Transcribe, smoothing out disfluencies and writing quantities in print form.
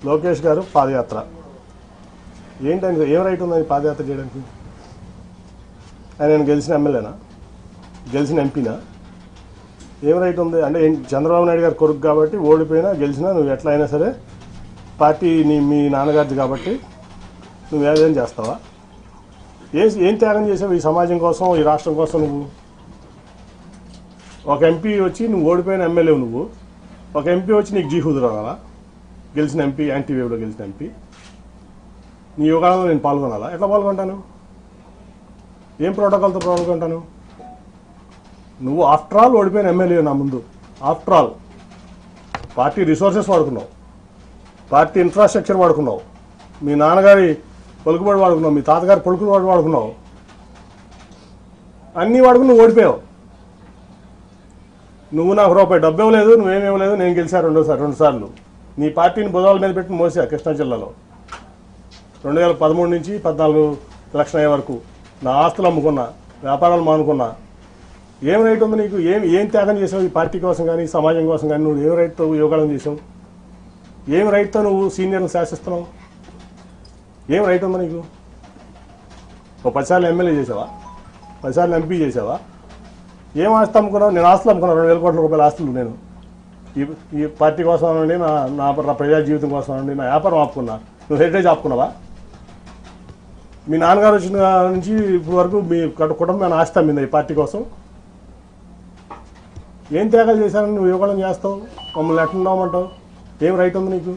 లోకేష్ గారు పాదయాత్ర ఏంటంటే ఏం రైట్ ఉందని పాదయాత్ర చేయడానికి? ఆయన గెలిచిన ఎమ్మెల్యేనా, గెలిచిన ఎంపీనా? ఏం రైట్ ఉంది అంటే? చంద్రబాబు నాయుడు గారు కొడుకు కాబట్టి ఓడిపోయినా గెలిచినా నువ్వు ఎట్లా అయినా సరే పార్టీ మీ నాన్నగారిది కాబట్టి నువ్వు ఏదైనా చేస్తావా? ఏం త్యాగం చేసావు ఈ సమాజం కోసం, ఈ రాష్ట్రం కోసం? నువ్వు ఒక ఎంపీ వచ్చి నువ్వు ఓడిపోయిన ఎమ్మెల్యే, నువ్వు ఒక ఎంపీ వచ్చి నీకు జీహుదురాలా? గెలిచిన ఎంపీ, యాంటీవేవ్లో గెలిచిన ఎంపీ నీ యోగాలలో నేను పాల్గొనాలా? ఎట్లా పాల్గొంటాను? ఏం ప్రోటోకాల్తో పాల్గొంటాను? నువ్వు ఆఫ్టర్ ఆల్ ఓడిపోయిన ఎమ్మెల్యే నా ముందు. ఆఫ్టర్ ఆల్ పార్టీ రిసోర్సెస్ వాడుకున్నావు, పార్టీ ఇన్ఫ్రాస్ట్రక్చర్ వాడుకున్నావు, మీ నాన్నగారి పలుకుబడి వాడుకున్నావు, మీ తాతగారి పలుకుబడి వాడుకున్నావు, అన్నీ వాడుకుని నువ్వు ఓడిపోయావు. నువ్వు నాకు రూపాయి డబ్బు ఇవ్వలేదు, నువ్వేమివ్వలేదు, నేను గెలిచా రెండు సార్లు. నీ పార్టీని భుజాల మీద పెట్టి మోసా కృష్ణా జిల్లాలో 2013 నుంచి 14 ఎలక్షన్ అయ్యే వరకు నా ఆస్తులు అమ్ముకున్నా, వ్యాపారాలు మానుకున్నా. ఏం రైట్ ఉంది నీకు? ఏం త్యాగం చేసావు ఈ పార్టీ కోసం కానీ, సమాజం కోసం కానీ? నువ్వు ఏం రైట్తో యోగాలను చేసావు? ఏం రైట్తో నువ్వు సీనియర్ని శాసిస్తున్నావు? ఏం రైట్ ఉందా నీకు? ఒక 10 సార్లు ఎమ్మెల్యే చేసావా? 10 సార్లు ఎంపీ చేసావా? ఏం ఆస్తి అమ్ముకున్నావు? నేను ఆస్తులు అమ్ముకున్నాను, 2,000 కోట్ల రూపాయల ఆస్తులు. నేను ఈ పార్టీ కోసం అనండి, నా ప్రజా జీవితం కోసం అనండి, నా వ్యాపారం ఆపుకున్నా. నువ్వు హెరిటేజ్ ఆపుకున్నావా? మీ నాన్నగారు వచ్చిన నుంచి ఇప్పుడు వరకు మీ కుటుంబం ఆస్తి అమ్మిందా ఈ పార్టీ కోసం? ఏం త్యాగాలు చేశారని నువ్వు యువకడం చేస్తావు? మమ్మల్ని ఎట్లా ఉన్నామంటావు? ఏం రైట్ ఉంది నీకు?